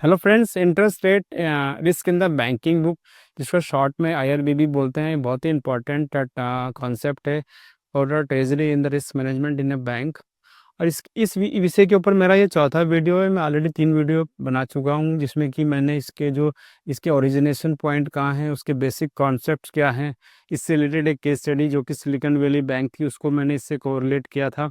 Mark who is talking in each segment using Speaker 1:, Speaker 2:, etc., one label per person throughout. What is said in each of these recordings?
Speaker 1: Hello friends, interest rate risk in the banking book, जिसको short में आईआरबीबी बोलते हैं, बहुत ही इंपॉर्टेंट कॉन्सेप्ट है और treasury in the risk management in a bank. और इस विषय के ऊपर मेरा ये चौथा वीडियो है। मैं ऑलरेडी 3 वीडियो बना चुका हूँ, जिसमें कि मैंने इसके ओरिजिनेशन पॉइंट कहाँ हैं, उसके बेसिक कॉन्सेप्ट्स क्या हैं, इससे रिलेटेड एक केस स्टडी जो कि सिलिकॉन वैली बैंक थी उसको मैंने इससे कोरिलेट किया था।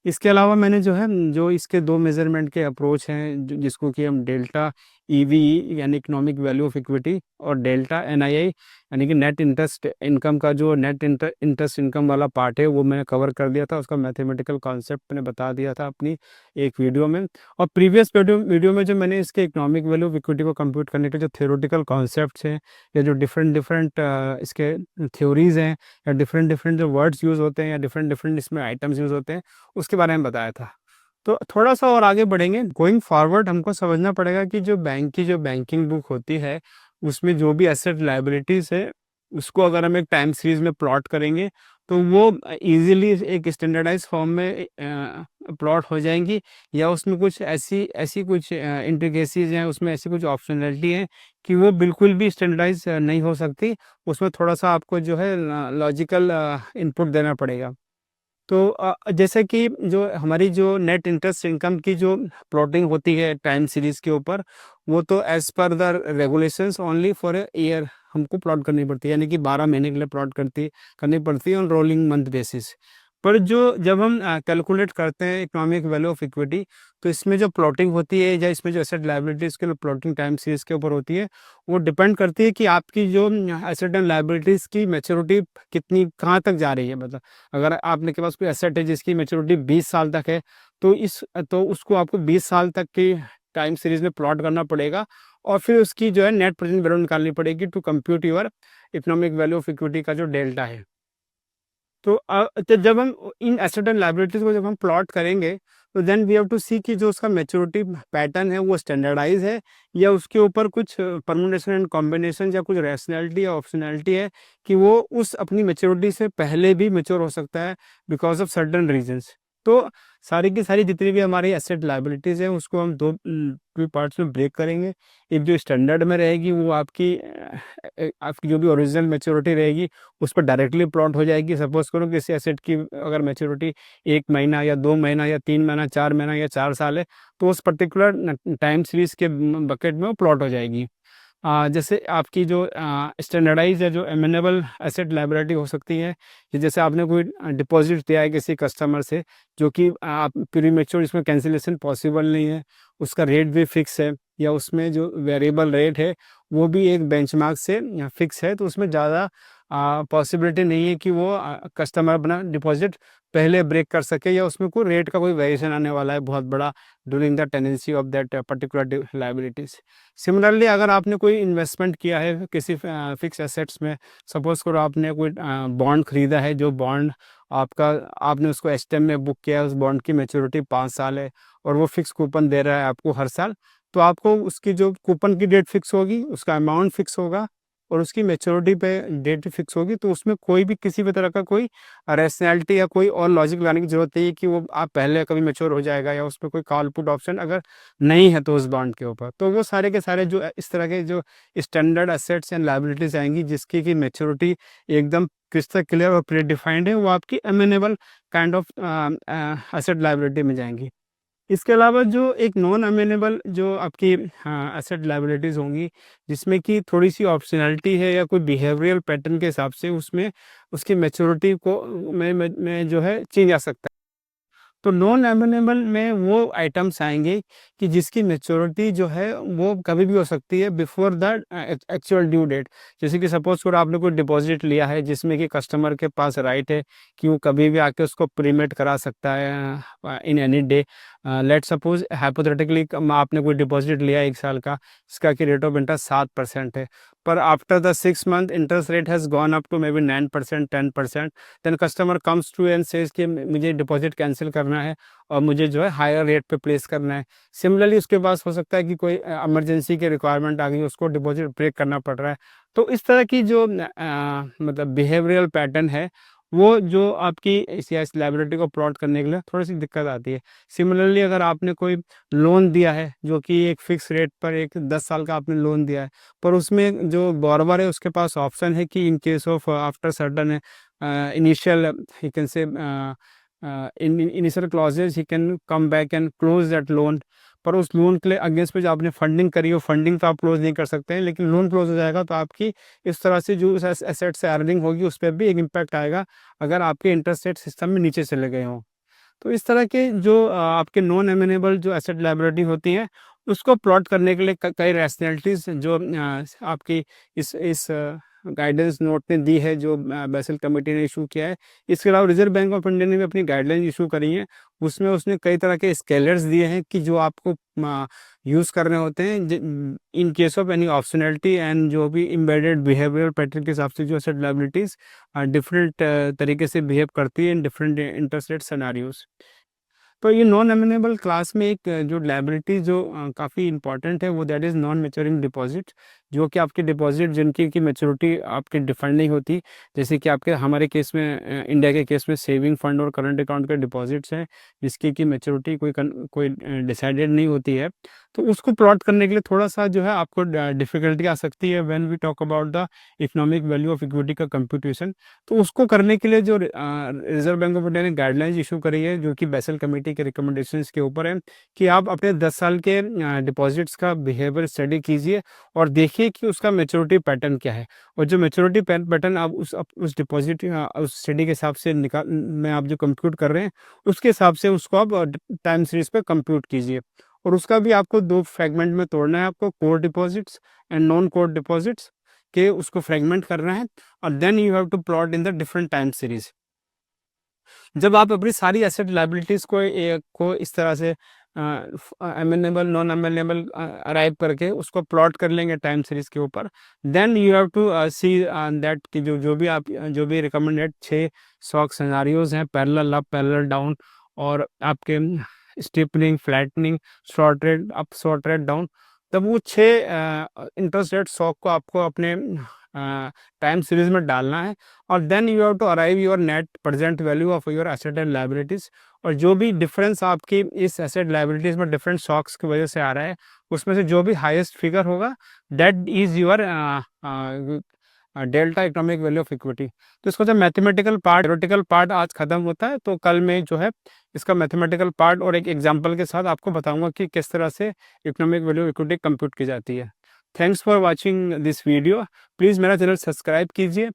Speaker 1: इसके अलावा मैंने जो इसके दो मेजरमेंट के अप्रोच हैं, जिसको कि हम डेल्टा ईवी यानी इकोनॉमिक वैल्यू ऑफ इक्विटी और डेल्टा एनआईआई यानी कि नेट इंटरेस्ट इनकम का जो नेट इंटरेस्ट इनकम वाला पार्ट है, वो मैंने कवर कर दिया था। उसका मैथमेटिकल कॉन्सेप्ट मैंने बता दिया था अपनी एक वीडियो में। और प्रीवियस वीडियो में जो मैंने इसके इकोनॉमिक वैल्यू ऑफ इक्विटी को कंप्यूट करने के जो थ्योरेटिकल कॉन्सेप्ट्स हैं या जो डिफरेंट डिफरेंट इसके थ्योरीज हैं या डिफरेंट डिफरेंट जो वर्ड्स यूज़ होते हैं या डिफरेंट डिफरेंट इसमें आइटम्स यूज़ होते हैं, उसके बारे में बताया था। तो थोड़ा सा और आगे बढ़ेंगे। गोइंग फॉरवर्ड हमको समझना पड़ेगा कि जो बैंक की जो बैंकिंग बुक होती है, उसमें जो भी एसेट लायबिलिटीज है, उसको अगर हम एक टाइम सीरीज में प्लॉट करेंगे तो वो इजीली एक स्टैंडर्डाइज फॉर्म में प्लॉट हो जाएंगी। या उसमें कुछ ऐसी ऐसी कुछ इंट्रिकेसीज हैं, उसमें ऐसी कुछ ऑप्शनलिटी है कि वो बिल्कुल भी स्टैंडर्डाइज नहीं हो सकती। उसमें थोड़ा सा आपको जो है लॉजिकल इनपुट देना पड़ेगा। तो जैसे कि जो हमारी जो नेट इंटरेस्ट इनकम की जो प्लॉटिंग होती है टाइम सीरीज के ऊपर, वो तो as per the regulations only for a year हमको प्लॉट करनी पड़ती है, यानी कि 12 महीने के लिए प्लॉट करनी पड़ती है ऑन रोलिंग मंथ बेसिस। पर जब हम कैलकुलेट करते हैं इकोनॉमिक वैल्यू ऑफ इक्विटी, तो इसमें जो प्लॉटिंग होती है या इसमें जो एसेट लायबिलिटीज के प्लॉटिंग टाइम सीरीज के ऊपर होती है, वो डिपेंड करती है कि आपकी जो एसेट एंड लायबिलिटीज की मैच्योरिटी कितनी कहाँ तक जा रही है। मतलब अगर आपने के पास कोई एसेट है जिसकी मैच्योरिटी 20 साल तक है, तो उसको आपको 20 साल तक की टाइम सीरीज में प्लॉट करना पड़ेगा और फिर उसकी जो है नेट प्रेजेंट वैल्यू निकालनी पड़ेगी to compute your economic value of equity का जो डेल्टा है। तो जब हम इन एसेट एंड लायबिलिटीज को जब हम प्लॉट करेंगे, तो देन वी हैव टू सी कि जो उसका मैच्योरिटी पैटर्न है वो स्टैंडर्डाइज है या उसके ऊपर कुछ परमुटेशन एंड कॉम्बिनेशन या कुछ रैशनैलिटी या ऑप्शनैलिटी है कि वो उस अपनी मैच्योरिटी से पहले भी मैच्योर हो सकता है बिकॉज ऑफ सर्टन रीजंस। तो सारी की सारी जितनी भी हमारी एसेट लायबिलिटीज हैं, उसको हम दो पार्ट्स में ब्रेक करेंगे। एक जो स्टैंडर्ड में रहेगी वो आपकी जो भी ओरिजिनल मैच्योरिटी रहेगी उस पर डायरेक्टली प्लॉट हो जाएगी। सपोज करो किसी एसेट की अगर मैच्योरिटी 1 महीना या 2 महीना या 3 महीना 4 महीना या 4 साल है, तो उस पर्टिकुलर टाइम सीरीज के बकेट में वो प्लॉट हो जाएगी। जैसे आपकी जो स्टैंडर्डाइज है जो एमेनेबल एसेट लायबिलिटी हो सकती है कि जैसे आपने कोई डिपॉजिट दिया है किसी कस्टमर से, जो कि आप प्री मैच्योर, इसमें कैंसिलेशन पॉसिबल नहीं है, उसका रेट भी फिक्स है या उसमें जो वेरिएबल रेट है वो भी एक बेंचमार्क से फिक्स है, तो उसमें ज़्यादा पॉसिबिलिटी नहीं है कि वो कस्टमर अपना डिपॉजिट पहले ब्रेक कर सके या उसमें कोई रेट का कोई वेरिएशन आने वाला है बहुत बड़ा during the tenancy of that particular liabilities. Similarly अगर आपने कोई इन्वेस्टमेंट किया है किसी फिक्स एसेट्स में, सपोज करो आपने कोई बॉन्ड खरीदा है, जो बॉन्ड आपका आपने उसको एचटीएम में बुक किया है, उस बॉन्ड की मैच्योरिटी 5 साल है और वो फिक्स कूपन दे रहा है आपको हर साल, तो आपको उसकी जो कूपन की डेट फिक्स होगी, उसका अमाउंट फिक्स होगा और उसकी मैच्योरिटी पे डेट फिक्स होगी। तो उसमें कोई भी किसी भी तरह का कोई रैशनैलिटी या कोई और लॉजिक लगाने की जरूरत नहीं है कि वो आप पहले कभी मैच्योर हो जाएगा या उसमें कोई कॉल पुट ऑप्शन अगर नहीं है तो उस बॉन्ड के ऊपर। तो वो सारे के सारे जो इस तरह के जो स्टैंडर्ड एसेट्स एंड लायबिलिटीज आएंगी जिसकी की मैच्योरिटी एकदम क्रिस्टल क्लियर और प्री डिफाइंड है, वो आपकी एमेनेबल काइंड ऑफ एसेट लायबिलिटी में जाएंगी। इसके अलावा जो एक नॉन अमेनेबल जो आपकी एसेट लायबिलिटीज़ होंगी, जिसमें कि थोड़ी सी ऑप्शनैलिटी है या कोई बिहेवियरल पैटर्न के हिसाब से उसमें उसकी मैच्योरिटी को में जो है चेंज आ सकता है। तो नॉन अमेनेबल में वो आइटम्स आएंगे कि जिसकी मैच्योरिटी जो है वो कभी भी हो सकती है before the actual due date. जैसे कि सपोज करो आपने कोई डिपॉजिट लिया है जिसमें कि कस्टमर के पास राइट है कि वो कभी भी आके उसको प्रीमेट करा सकता है in any day. Let suppose hypothetically आपने कोई डिपॉजिट लिया 1 साल का, इसका कि रेट ऑफ इंटरेस्ट 7% है, पर after the 6 month interest rate has gone up to maybe 9%, 10%। Then customer comes to and says कि मुझे डिपॉजिट कैंसिल करना है और मुझे जो है हायर रेट पे प्लेस करना है। सिमिलरली उसके पास हो सकता है कि कोई इमरजेंसी की रिक्वायरमेंट आ गई, उसको डिपॉजिट ब्रेक करना पड़ रहा है। तो इस तरह की जो मतलब बिहेवियरल पैटर्न है वो जो आपकी इस लायबिलिटी को प्लॉट करने के लिए थोड़ी सी दिक्कत आती है। सिमिलरली अगर आपने कोई लोन दिया है जो कि एक फिक्स रेट पर एक 10 साल का आपने लोन दिया है, पर उसमें जो बोरोवर है उसके पास ऑप्शन है कि in case of after certain initial he can say in initial clauses he can come back and close that loan. पर उस लोन के लिए अगेंस्ट पे जो आपने फंडिंग करी हो, फंडिंग तो आप क्लोज नहीं कर सकते हैं, लेकिन लोन क्लोज हो जाएगा तो आपकी इस तरह से जो उस एसेट से अर्निंग होगी उस पर भी एक इम्पैक्ट आएगा अगर आपके इंटरेस्ट रेट सिस्टम में नीचे चले गए हों। तो इस तरह के जो आपके नॉन एमिनेबल जो एसेट लायबिलिटी होती हैं उसको प्लॉट करने के लिए कई रैशनैलिटीज़ जो आपकी इस गाइडेंस नोट ने दी है, जो बेसल कमेटी ने इशू किया है। इसके अलावा रिजर्व बैंक ऑफ इंडिया ने भी अपनी गाइडलाइन इशू करी है। उसमें उसने कई तरह के स्केलर्स दिए हैं कि जो आपको यूज़ करने होते हैं in case of any optionality and जो भी एम्बेडेड बिहेवियर पैटर्न के हिसाब से जो एसेट लायबिलिटीज़ डिफरेंट तरीके से बिहेव करती है in different interest rate scenarios. तो ये नॉन एमिनेबल क्लास में एक जो लायबिलिटी जो काफ़ी इंपॉर्टेंट है वो that is non maturing deposit, जो कि आपके डिपॉजिट जिनकी की मैच्योरिटी आपके डिफाइंड नहीं होती। जैसे कि आपके हमारे केस में इंडिया के केस में सेविंग फंड और करंट अकाउंट के डिपॉजिट्स हैं जिसकी की मैच्योरिटी कोई डिसाइडेड नहीं होती है। तो उसको प्लॉट करने के लिए थोड़ा सा जो है आपको डिफ़िकल्टी आ सकती है when we talk about the economic value of equity का कंप्यूटेशन। तो उसको करने के लिए जो रिजर्व बैंक ऑफ इंडिया ने गाइडलाइंस इशू करी है जो कि बेसल कमेटी के रिकमेंडेशंस के ऊपर है कि आप अपने 10 साल के डिपॉजिट्स का बिहेवियर स्टडी कीजिए और देखिए कि उसका मैच्योरिटी पैटर्न क्या है। और जो मैच्योरिटी पैटर्न आप उस डिपॉजिट उस स्टडी के हिसाब से निकाल में आप जो कंप्यूट कर रहे हैं उसके हिसाब से उसको आप टाइम सीरीज पे कंप्यूट कीजिए। और उसका भी आपको दो फ्रेगमेंट में तोड़ना है, आपको core deposits and non core deposits के उसको फ्रेगमेंट करना है और then you have to plot in the different time series. जब आप अपनी सारी एसेट लाइबिलिटीज को इस तरह से एमेनेबल नॉन एमेनेबल अराइव करके उसको प्लॉट कर लेंगे टाइम सीरीज के ऊपर, then you have to see that कि जो भी रिकमेंडेड 6 स्टॉक सिनेरियोज हैं, पैरेलल अप, पैरेलल डाउन और आपके steepening, flattening, short rate up, short rate down. तब वो 6 इंटरेस्ट रेट शॉक को आपको अपने टाइम सीरीज में डालना है और then you have to arrive your net present value of your asset and liabilities. और जो भी डिफरेंस आपकी इस एसेट लायबिलिटीज में डिफरेंट शॉक्स की वजह से आ रहा है उसमें से जो भी हाईएस्ट फिगर होगा that is your delta economic value of equity. तो इसको जब मैथमेटिकल पार्ट, थ्योरेटिकल पार्ट आज खत्म होता है तो कल में जो है इसका मैथमेटिकल पार्ट और एक एग्जांपल के साथ आपको बताऊंगा कि किस तरह से economic value of equity compute की जाती है। Thanks for watching this video. Please मेरा चैनल सब्सक्राइब कीजिए।